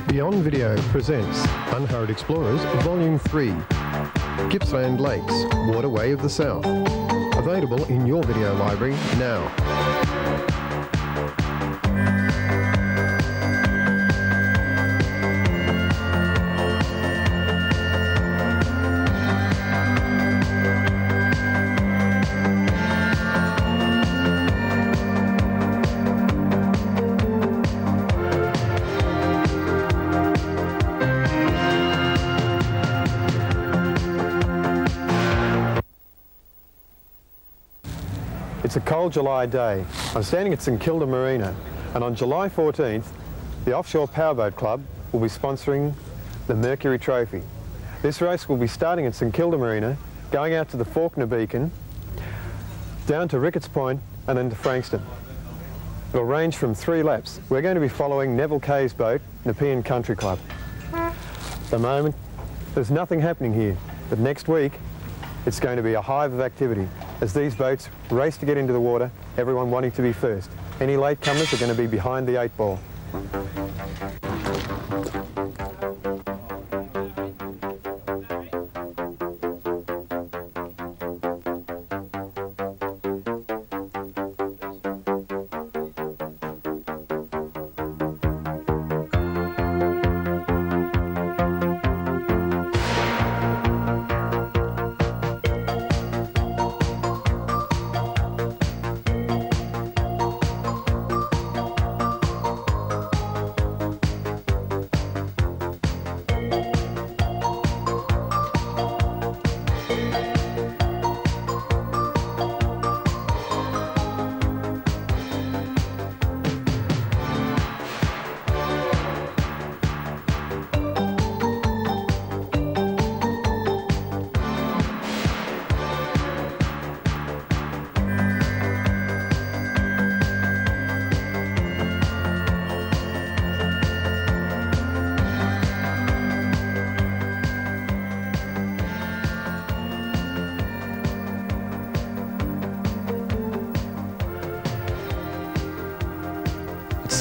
Beyond Video presents Unhurried Explorers Volume 3, Gippsland Lakes, Waterway of the South. Available in your video library now. It's a cold July day. I'm standing at St Kilda Marina, and on July 14th, the Offshore Powerboat Club will be sponsoring the Mercury Trophy. This race will be starting at St Kilda Marina, going out to the Fawkner Beacon, down to Ricketts Point, and then to Frankston. It'll range from 3 laps. We're going to be following Nev Okay's boat, Nepean Country Club. At the moment, there's nothing happening here, but next week, it's going to be a hive of activity as these boats race to get into the water, everyone wanting to be first. Any latecomers are going to be behind the 8 ball.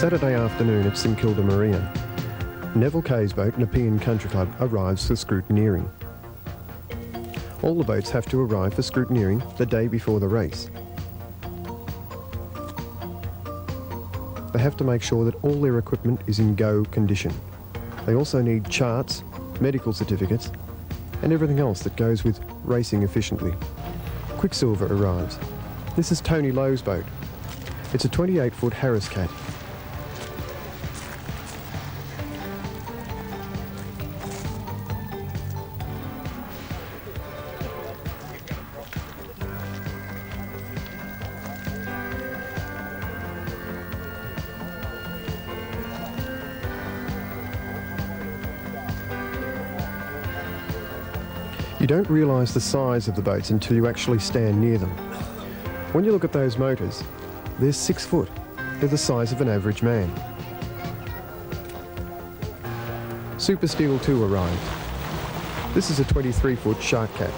Saturday afternoon at St Kilda Marina. Nev Okay's boat, Nepean Country Club, arrives for scrutineering. All the boats have to arrive for scrutineering the day before the race. They have to make sure that all their equipment is in go condition. They also need charts, medical certificates, and everything else that goes with racing efficiently. Quicksilver arrives. This is Tony Lowe's boat. It's a 28-foot Harris Cat. You don't realise the size of the boats until you actually stand near them. When you look at those motors, they're 6 foot. They're the size of an average man. Super Steel 2 arrived. This is a 23-foot Shark Cat.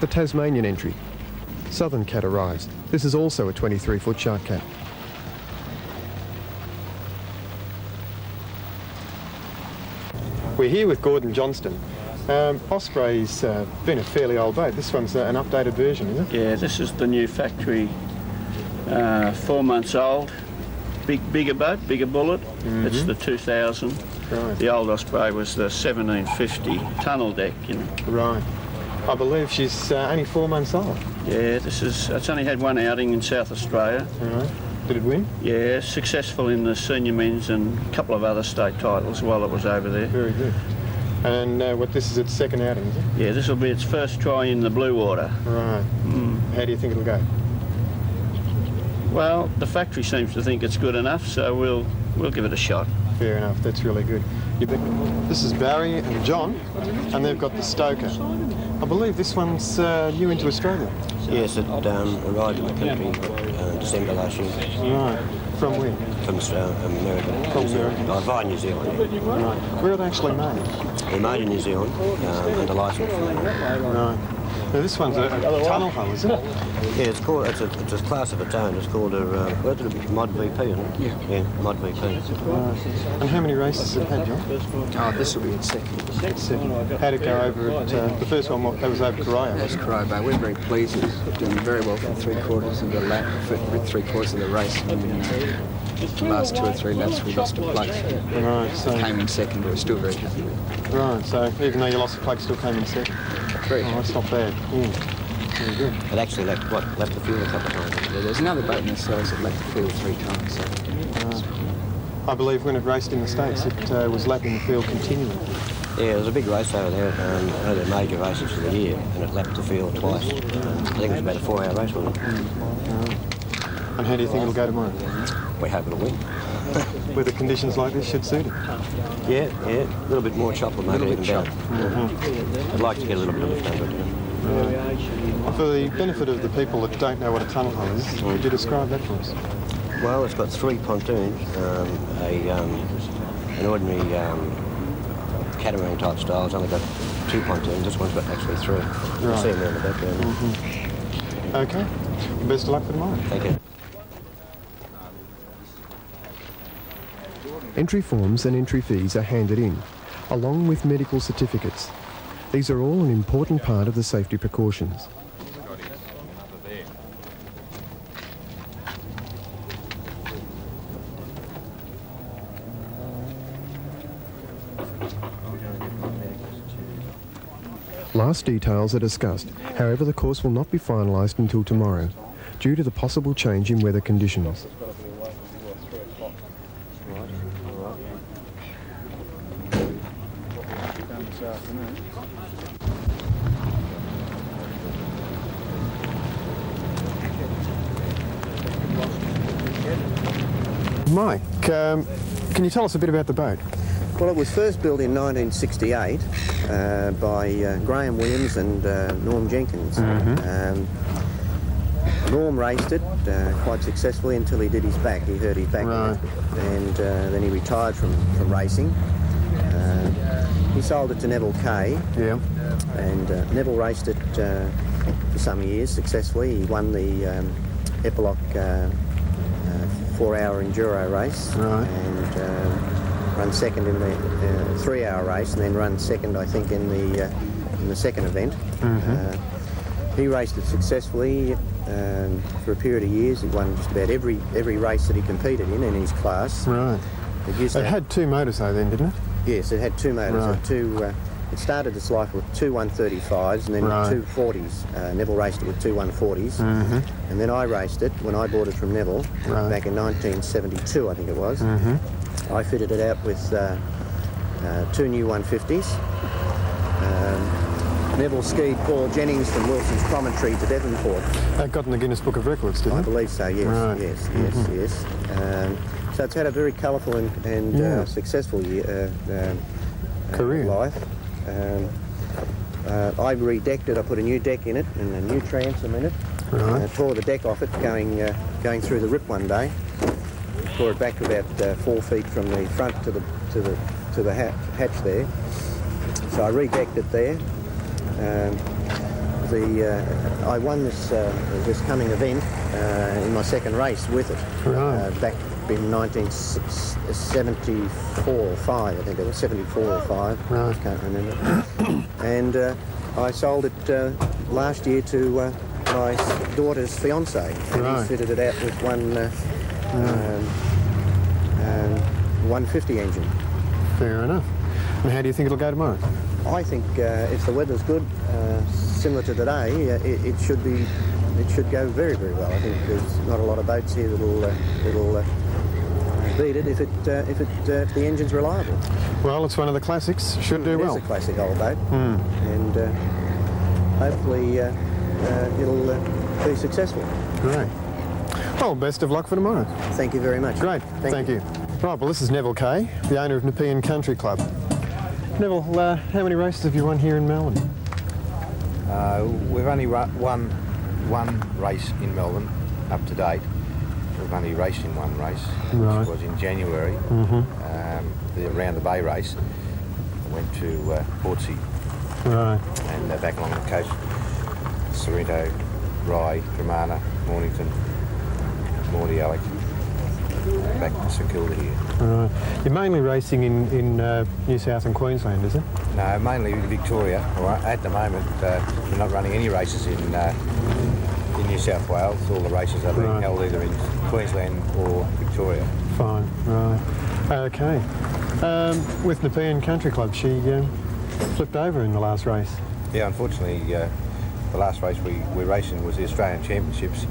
The Tasmanian entry. Southern Cat arrives. This is also a 23-foot Shark Cat. We're here with Gordon Johnston. Osprey's been a fairly old boat. This one's an updated version, is it? Yeah, this is the new factory, 4 months old. Bigger boat, bigger bullet. Mm-hmm. It's the 2000. Right. The old Osprey was the 1750 tunnel deck, you know. Right. I believe she's only 4 months old. Yeah, it's only had one outing in South Australia. Right. Did it win? Yeah, successful in the senior men's and a couple of other state titles while it was over there. Very good. And this is its second outing, is it? Yeah, this will be its first try in the blue water. Right. How do you think it'll go? Well, the factory seems to think it's good enough, so we'll give it a shot. Fair enough, that's really good. This is Barry and John, and they've got the Stoker. I believe this one's new into Australia. Yes, it arrived in the country December last year. Right. From where? From America. From America. Via New Zealand. Right. Where are they actually made? They're made in New Zealand under licence. Right. Now this one's a tunnel hull, isn't it? Yeah, it's called. It's a class of its own. It's called a Mod VP, isn't it? Yeah, Mod VP. Right. And how many races has it had, John? Oh, this will be its second. Second. How'd it go over at the first one? That was over Corio. That's Corio Bay. We're very pleased. It's doing very well for 3/4 of the lap, for 3/4 of the race. And, the last 2 or 3 laps we lost a plate. Right. So Came in second, but we're still very happy with it. right. So even though you lost the plate, still came in second. Correct. Oh, that's not bad. Very good. It actually left the field a couple of times. Yeah, there's another boat in the cells that left the field 3 times. So. I believe when it raced in the States, it was lapping the field continually. Yeah, it was a big race over there. One of the major races of the year, and it lapped the field twice. I think it was about a 4-hour race, wasn't it? And how do you think it'll go tomorrow? We hope it'll win. With the conditions like this, should suit it. Yeah, a little bit more chop will make it even better. I'd like to get a little bit of lift under it. For the benefit of the people that don't know what a tunnel hull is, could you describe that for us? Well, it's got 3 pontoons, an ordinary catamaran type style. It's only got 2 pontoons. This one's got actually 3. You can see them there in the background. Okay. Best of luck for tomorrow. Thank you. Entry forms and entry fees are handed in, along with medical certificates. These are all an important part of the safety precautions. Last details are discussed, however the course will not be finalised until tomorrow, due to the possible change in weather conditions. Mike, can you tell us a bit about the boat? Well, it was first built in 1968 by Graham Williams and Norm Jenkins. Norm raced it quite successfully until he did his back. He hurt his back, and then he retired from racing. He sold it to Nev Okay, and Neville raced it for some years successfully. He won the Epilogue 4-hour enduro race, and run second in the 3-hour race, and then run second, I think, in the second event. He raced it successfully for a period of years. He won just about every race that he competed in his class. Right. It had 2 motors though then, didn't it? Yes, it had 2 motors. It started its life with 2 135s and then 2 40s. Neville raced it with 2 140s. And then I raced it when I bought it from Neville back in 1972, I think it was. I fitted it out with 2 new 150s. Neville skied Paul Jennings from Wilson's Promontory to Devonport. That got in the Guinness Book of Records, didn't it? I believe so, yes, yes. So it's had a very colourful and successful career life. I redecked it. I put a new deck in it and a new transom in it. Tore the deck off it going through the rip one day. Tore it back about 4 feet from the front to the hatch there. So I redecked it there. I won this coming event in my second race with it back in 1974 or 5, I think it was 74 or 5. I can't remember. And I sold it last year to my daughter's fiance, and he fitted it out with one 150 engine. Fair enough. And how do you think it'll go tomorrow? I think if the weather's good, similar to today, it should go very, very well. I think there's not a lot of boats here that'll beat it if if the engine's reliable. Well, it's one of the classics. Should do well. It's a classic old boat, and hopefully it'll be successful. Great. Well, best of luck for tomorrow. Thank you very much. Great. Thank you. Right, well, this is Nev Okay, the owner of Nepean Country Club. Neville, how many races have you won here in Melbourne? We've only won one race in Melbourne up to date. We've only raced in one race, which was in January, the Around the Bay race. I went to Portsea and back along the coast, Sorrento, Rye, Dramana, Mornington, Mordialloc, back to St Kilda here. Right. You're mainly racing in New South and Queensland, is it? No, mainly Victoria. At the moment, we're not running any races in New South Wales. All the races are being held either in Queensland or Victoria. Fine, right. Okay. With Nepean Country Club, she flipped over in the last race. Yeah, unfortunately, the last race we raced in was the Australian Championships,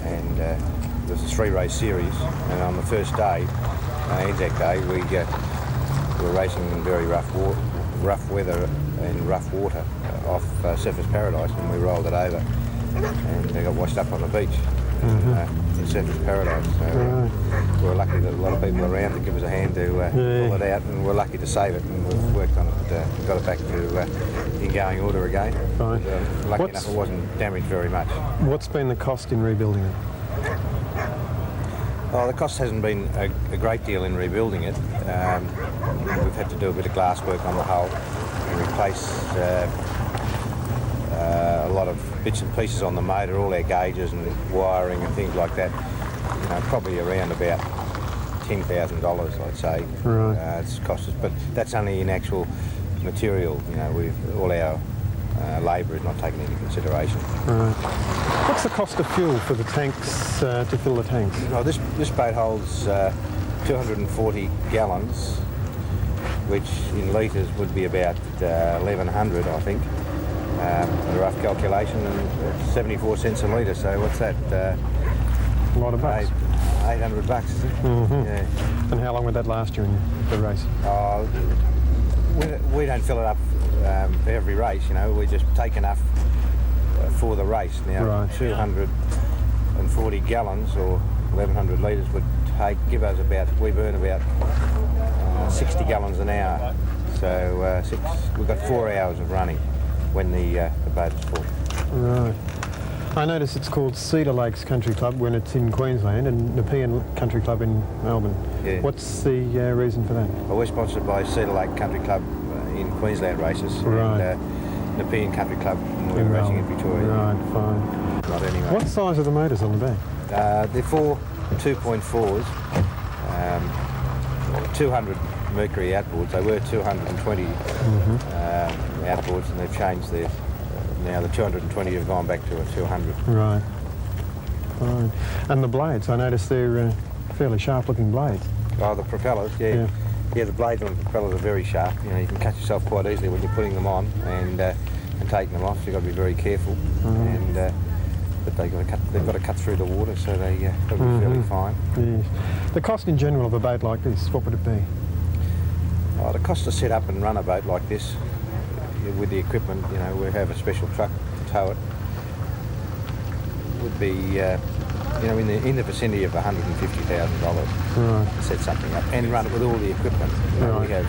and it was a 3-race series. And on the first day, Anzac Day, we were racing in very rough weather and rough water off Surfers Paradise, and we rolled it over, and they got washed up on the beach in Surfers Paradise. So we were lucky that a lot of people around to give us a hand to pull it out, and we're lucky to save it, and we've worked on it, got it back to in going order again. Right. Lucky enough, it wasn't damaged very much. What's been the cost in rebuilding it? Oh, the cost hasn't been a great deal in rebuilding it. We've had to do a bit of glass work on the hull and replace a lot of bits and pieces on the motor, all our gauges and wiring and things like that. You know, probably around about $10,000, I'd say. Right. It's cost us, but that's only in actual material. You know, all our labour is not taken into consideration. Right. What's the cost of fuel for the tanks, to fill the tanks? No, this boat holds 240 gallons, which in litres would be about 1,100, I think. A rough calculation, and 74 cents a litre. So what's that? A lot of bucks. $800, is it? Yeah. And how long would that last you in the race? We don't fill it up for every race, you know. We just take enough for the race. Now, 240 gallons or 1,100 litres would give us we burn about 60 gallons an hour. So we've got 4 hours of running when the boat is full. Right. I notice it's called Cedar Lakes Country Club when it's in Queensland and Nepean Country Club in Melbourne. Yeah. What's the reason for that? Well, we're sponsored by Cedar Lake Country Club in Queensland races, and Nepean Country Club when we're racing in Victoria. Right, fine. Not anyway. What size are the motors on the back? They're 4 2.4s, 200 Mercury outboards. They were 220 outboards, and they've changed their. Now the 220 have gone back to a 200. Right. Fine. And the blades, I noticed they're fairly sharp-looking blades. Oh, the propellers, yeah. Yeah, the blades on the propellers are very sharp. You know, you can cut yourself quite easily when you're putting them on and taking them off. So you've got to be very careful. But they've got to cut through the water, so they've got to be fairly fine. Yes. The cost in general of a boat like this, what would it be? Oh, the cost to set up and run a boat like this with the equipment, you know, we have a special truck to tow it, would be, you know, in the vicinity of $150,000 to set something up and run it with all the equipment. You know, we have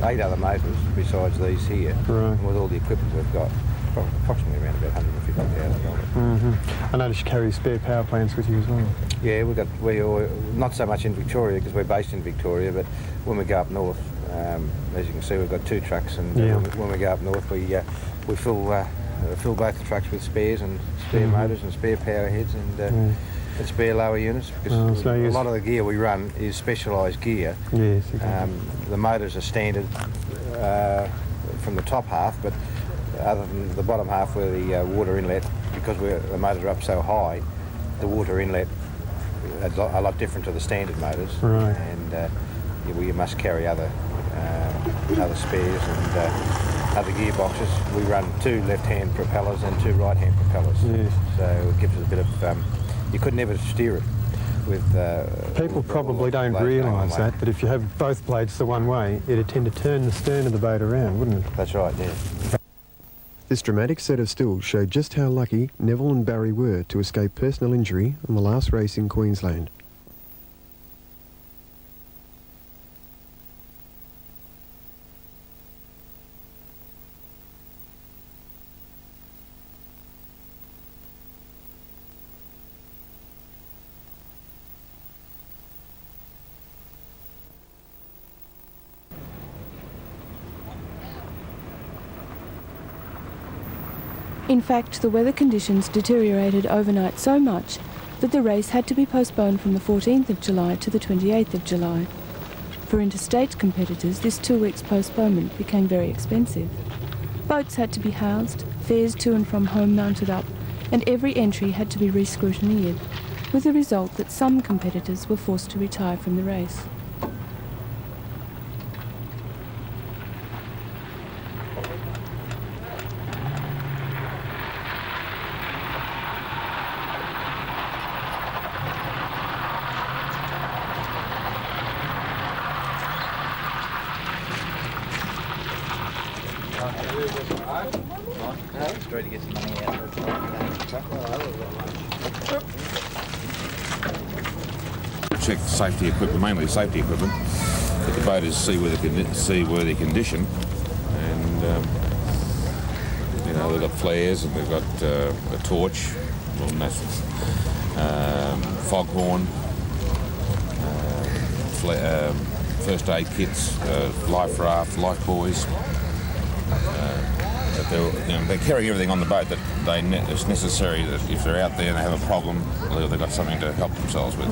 8 other motors besides these here, and with all the equipment we've got, approximately around about $150,000. I notice you carry spare power plants with you as well. Yeah, we're not so much in Victoria because we're based in Victoria, but when we go up north, as you can see, we've got 2 trucks, and when we go up north, we fill both the trucks with spares and spare motors and spare power heads and spare lower units, because a lot of the gear we run is specialised gear. Yes, exactly. The motors are standard from the top half, but other than the bottom half where the water inlet, because the motors are up so high, the water inlet is a lot different to the standard motors. Right. And we must carry other spares and other gearboxes, we run 2 left-hand propellers and 2 right-hand propellers. Yes. So it gives us a bit of, you could never steer it with... People with probably don't blades going realise one way. that if you have both blades the one way, it'd tend to turn the stern of the boat around, wouldn't it? That's right, yeah. This dramatic set of stills showed just how lucky Neville and Barry were to escape personal injury on the last race in Queensland. In fact, the weather conditions deteriorated overnight so much that the race had to be postponed from the 14th of July to the 28th of July. For interstate competitors, this 2 weeks postponement became very expensive. Boats had to be housed, fares to and from home mounted up, and every entry had to be re-scrutineered, with the result that some competitors were forced to retire from the race. Check safety equipment, mainly safety equipment, that the boat is seaworthy condition, and you know, they've got flares and they've got a torch, foghorn, first aid kits, life raft, life buoys. They're carrying everything on the boat that it's necessary that if they're out there and they have a problem, they've got something to help themselves with.